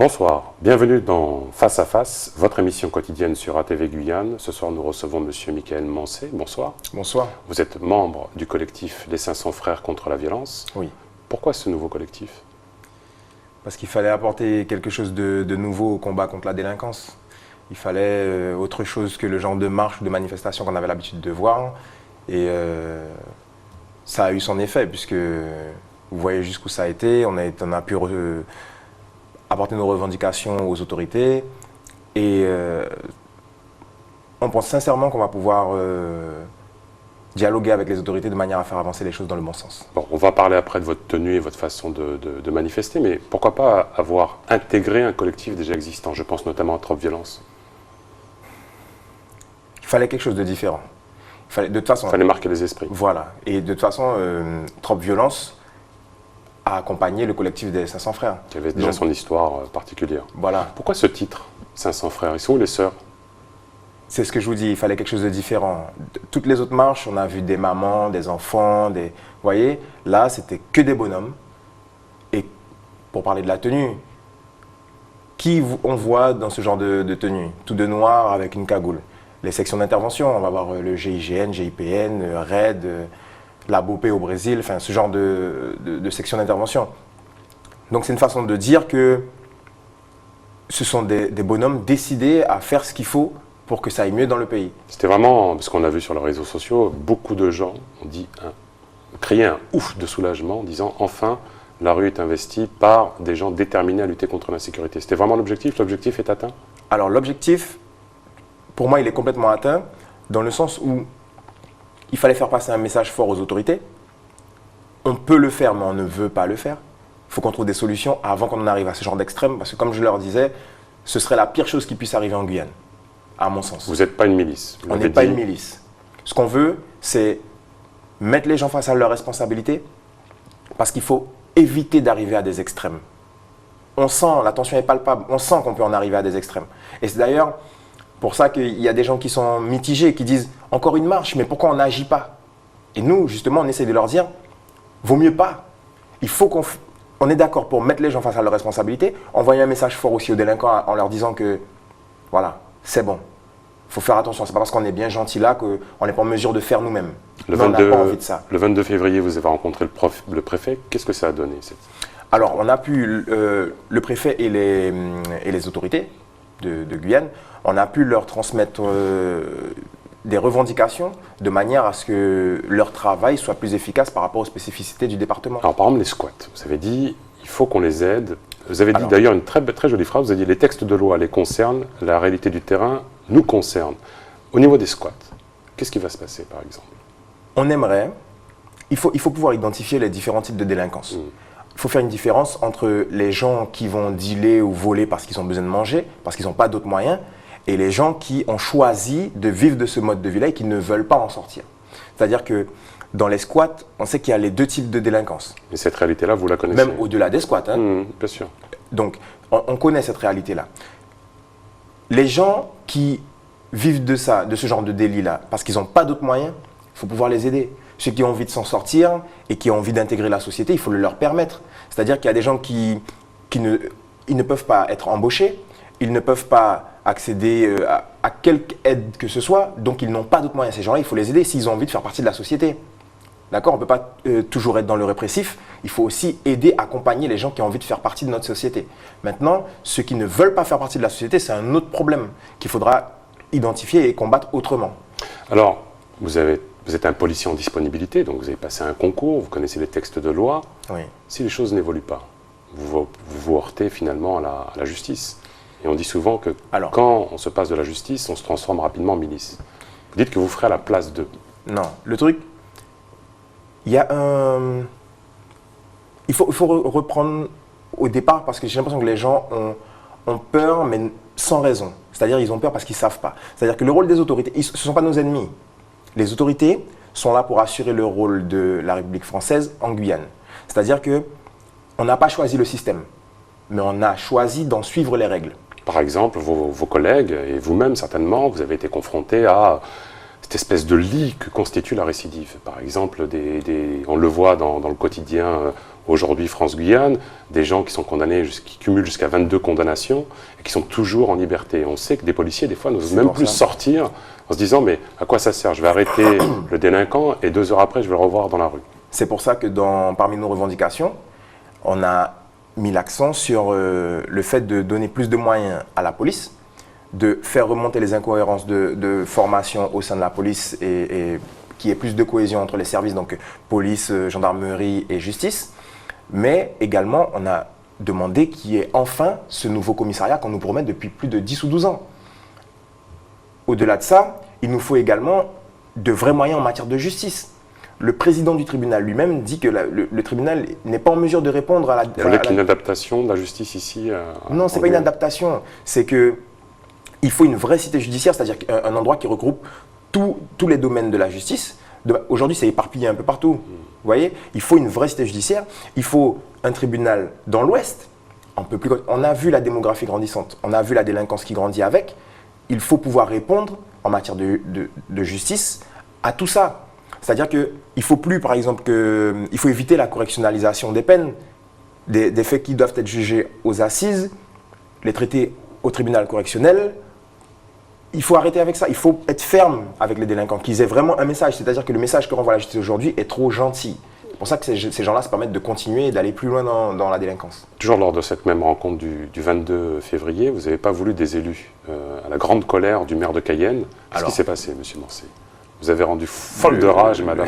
Bonsoir, bienvenue dans Face à Face, votre émission quotidienne sur ATV Guyane. Ce soir, nous recevons M. Michael Mancé. Bonsoir. Bonsoir. Vous êtes membre du collectif Les 500 Frères contre la violence. Oui. Pourquoi ce nouveau collectif? Parce qu'il fallait apporter quelque chose de nouveau au combat contre la délinquance. Il fallait autre chose que le genre de marche ou de manifestation qu'on avait l'habitude de voir. Et ça a eu son effet, puisque vous voyez jusqu'où ça a été. On a pu apporter nos revendications aux autorités. Et on pense sincèrement qu'on va pouvoir dialoguer avec les autorités de manière à faire avancer les choses dans le bon sens. Bon, on va parler après de votre tenue et votre façon de manifester, mais pourquoi pas avoir intégré un collectif déjà existant? Je pense notamment à Trop Violence. Il fallait quelque chose de différent. De toute façon, il fallait marquer les esprits. Voilà. Et de toute façon, Trop Violence a accompagné le collectif des 500 frères. Qui avait déjà son histoire particulière. Voilà. Pourquoi ce titre, 500 frères? Ils sont où les sœurs? C'est ce que je vous dis, il fallait quelque chose de différent. Toutes les autres marches, on a vu des mamans, des enfants, Vous voyez, là, c'était que des bonhommes. Et pour parler de la tenue, qui on voit dans ce genre de tenue? Tout de noir avec une cagoule. Les sections d'intervention, on va voir le GIGN, GIPN, RAID, la BOP au Brésil, enfin ce genre de sections d'intervention. Donc c'est une façon de dire que ce sont des bonhommes décidés à faire ce qu'il faut pour que ça aille mieux dans le pays. C'était vraiment, parce qu'on a vu sur les réseaux sociaux, beaucoup de gens ont crié un ouf de soulagement en disant enfin la rue est investie par des gens déterminés à lutter contre l'insécurité. C'était vraiment l'objectif? L'objectif est atteint? Alors l'objectif, pour moi, il est complètement atteint dans le sens où il fallait faire passer un message fort aux autorités. On peut le faire, mais on ne veut pas le faire. Il faut qu'on trouve des solutions avant qu'on en arrive à ce genre d'extrême, parce que comme je leur disais, ce serait la pire chose qui puisse arriver en Guyane, à mon sens. Vous n'êtes pas une milice. On n'est pas une milice. Ce qu'on veut, c'est mettre les gens face à leurs responsabilités, parce qu'il faut éviter d'arriver à des extrêmes. On sent, la tension est palpable, on sent qu'on peut en arriver à des extrêmes. Et c'est d'ailleurs pour ça qu'il y a des gens qui sont mitigés, qui disent « encore une marche, mais pourquoi on n'agit pas ?» Et nous, justement, on essaie de leur dire « vaut mieux pas ». Il faut qu'on est d'accord pour mettre les gens face à leurs responsabilités, envoyer un message fort aussi aux délinquants en leur disant que voilà, c'est bon. Il faut faire attention, c'est pas parce qu'on est bien gentil là qu'on n'est pas en mesure de faire nous-mêmes. On n'a pas envie de ça. Le 22 février, vous avez rencontré le préfet. Qu'est-ce que ça a donné? Alors, on a pu, le préfet et les autorités de Guyane, on a pu leur transmettre des revendications de manière à ce que leur travail soit plus efficace par rapport aux spécificités du département. Alors par exemple les squats, vous avez dit il faut qu'on les aide. Vous avez dit d'ailleurs une très jolie phrase, vous avez dit les textes de loi les concernent, la réalité du terrain nous concerne. Au niveau des squats, qu'est-ce qui va se passer par exemple? On aimerait, il faut pouvoir identifier les différents types de délinquance. Il faut faire une différence entre les gens qui vont dealer ou voler parce qu'ils ont besoin de manger, parce qu'ils n'ont pas d'autres moyens, et les gens qui ont choisi de vivre de ce mode de vie-là et qui ne veulent pas en sortir. C'est-à-dire que dans les squats, on sait qu'il y a les deux types de délinquance. Et cette réalité-là, vous la connaissez? Même au-delà des squats. Hein. Bien sûr. Donc, on connaît cette réalité-là. Les gens qui vivent de ça, de ce genre de délit-là, parce qu'ils n'ont pas d'autres moyens, il faut pouvoir les aider. Ceux qui ont envie de s'en sortir et qui ont envie d'intégrer la société, il faut le leur permettre. C'est-à-dire qu'il y a des gens qui ne peuvent pas être embauchés, ils ne peuvent pas accéder à quelque aide que ce soit, donc ils n'ont pas d'autres moyens. Ces gens-là, il faut les aider s'ils ont envie de faire partie de la société. D'accord? On ne peut pas toujours être dans le répressif, il faut aussi aider, accompagner les gens qui ont envie de faire partie de notre société. Maintenant, ceux qui ne veulent pas faire partie de la société, c'est un autre problème qu'il faudra identifier et combattre autrement. Alors, vous êtes un policier en disponibilité, donc vous avez passé un concours, vous connaissez les textes de loi. Oui. Si les choses n'évoluent pas, vous heurtez finalement à la justice. Et on dit souvent que quand on se passe de la justice, on se transforme rapidement en milice. Vous dites que vous ferez à la place d'eux. Non, le truc, il y a un... Il faut reprendre au départ parce que j'ai l'impression que les gens ont peur, mais sans raison. C'est-à-dire qu'ils ont peur parce qu'ils ne savent pas. C'est-à-dire que le rôle des autorités, ce ne sont pas nos ennemis. Les autorités sont là pour assurer le rôle de la République française en Guyane. C'est-à-dire qu'on n'a pas choisi le système, mais on a choisi d'en suivre les règles. Par exemple, vos collègues et vous-même certainement, vous avez été confrontés à cette espèce de lit que constitue la récidive. Par exemple, on le voit dans le quotidien aujourd'hui France-Guyane, des gens qui sont condamnés, qui cumulent jusqu'à 22 condamnations et qui sont toujours en liberté. On sait que des policiers, des fois, n'osent même plus sortir en se disant « mais à quoi ça sert? Je vais arrêter le délinquant et 2 heures après, je vais le revoir dans la rue ». C'est pour ça que parmi nos revendications, on a mis l'accent sur le fait de donner plus de moyens à la police, de faire remonter les incohérences de formation au sein de la police et qu'il y ait plus de cohésion entre les services, donc police, gendarmerie et justice. Mais également, on a demandé qu'il y ait enfin ce nouveau commissariat qu'on nous promet depuis plus de 10 ou 12 ans. Au-delà de ça, il nous faut également de vrais moyens en matière de justice. Le président du tribunal lui-même dit que le tribunal n'est pas en mesure de répondre à la... Vous voulez qu'il y ait une adaptation de la justice ici Non, ce n'est pas une adaptation. C'est qu'il faut une vraie cité judiciaire, c'est-à-dire un endroit qui regroupe tous les domaines de la justice. Aujourd'hui, c'est éparpillé un peu partout. Vous voyez, il faut une vraie cité judiciaire. Il faut un tribunal dans l'Ouest. On a vu la démographie grandissante. On a vu la délinquance qui grandit avec. Il faut pouvoir répondre en matière de justice à tout ça. C'est-à-dire qu'il ne faut plus, par exemple, il faut éviter la correctionnalisation des peines, des faits qui doivent être jugés aux assises, les traiter au tribunal correctionnel. Il faut arrêter avec ça. Il faut être ferme avec les délinquants, qu'ils aient vraiment un message. C'est-à-dire que le message que renvoie la justice aujourd'hui est trop gentil. C'est pour ça que ces gens-là se permettent de continuer et d'aller plus loin dans la délinquance. Toujours lors de cette même rencontre du 22 février, vous n'avez pas voulu des élus, à la grande colère du maire de Cayenne. Qu'est-ce qui s'est passé, M. Mancé? Vous avez rendu folle de rage, madame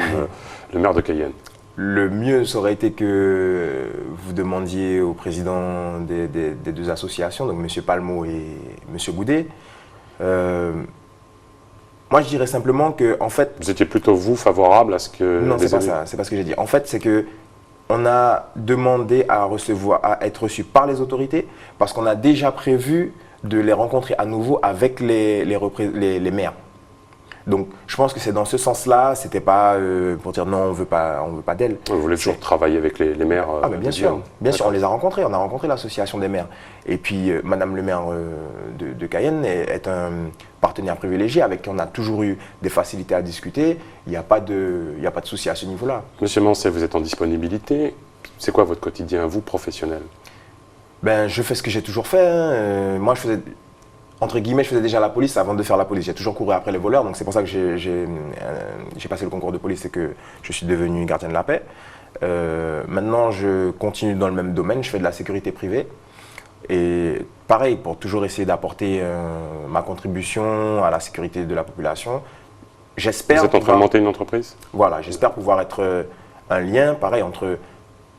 le maire de Cayenne. Le mieux, ça aurait été que vous demandiez au président des 2 associations, donc M. Palmo et M. Goudet. Moi, je dirais simplement que, en fait... Vous étiez plutôt, vous, favorable à ce que... Non, c'est pas ça, c'est pas ce que j'ai dit. En fait, c'est que on a demandé à être reçu par les autorités parce qu'on a déjà prévu de les rencontrer à nouveau avec les maires. Donc, je pense que c'est dans ce sens-là, c'était pas pour dire non, on veut pas d'elle. Vous voulez toujours travailler avec les maires Ah, bien sûr, on les a rencontrés, on a rencontré l'association des maires. Et puis, madame le maire de Cayenne est un partenaire privilégié avec qui on a toujours eu des facilités à discuter. Il n'y a pas de souci à ce niveau-là. Monsieur Mancé, vous êtes en disponibilité. C'est quoi votre quotidien, vous, professionnel? Ben, je fais ce que j'ai toujours fait. Hein. Moi, entre guillemets, je faisais déjà la police avant de faire la police. J'ai toujours couru après les voleurs, donc c'est pour ça que j'ai passé le concours de police et que je suis devenu gardien de la paix. Maintenant, je continue dans le même domaine, je fais de la sécurité privée. Et pareil, pour toujours essayer d'apporter ma contribution à la sécurité de la population. J'espère. Vous êtes en train de monter une entreprise? Voilà, j'espère pouvoir être un lien, pareil, entre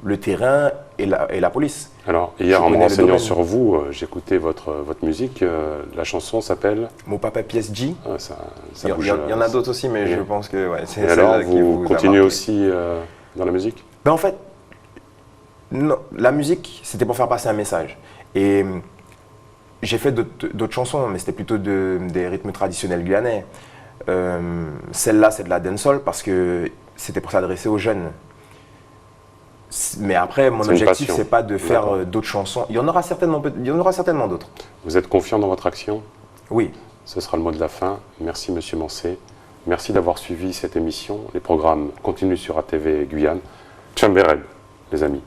le terrain et la police. Alors, hier, en me renseignant sur vous, j'écoutais votre musique. La chanson s'appelle Mon Papa PSG. Ah, il y en a d'autres aussi, mais je pense que c'est celle-là qui vous continuez aussi dans la musique? Ben, en fait, non, la musique, c'était pour faire passer un message. Et j'ai fait d'autres chansons, mais c'était plutôt des rythmes traditionnels guyanais. Celle-là, c'est de la dancehall parce que c'était pour s'adresser aux jeunes. Mais après, mon objectif, c'est pas de faire d'autres chansons. Il y en aura certainement d'autres. Vous êtes confiant dans votre action? Oui. Ce sera le mot de la fin. Merci, Monsieur Mancé. Merci d'avoir suivi cette émission. Les programmes continuent sur ATV Guyane. Tchambérel, les amis.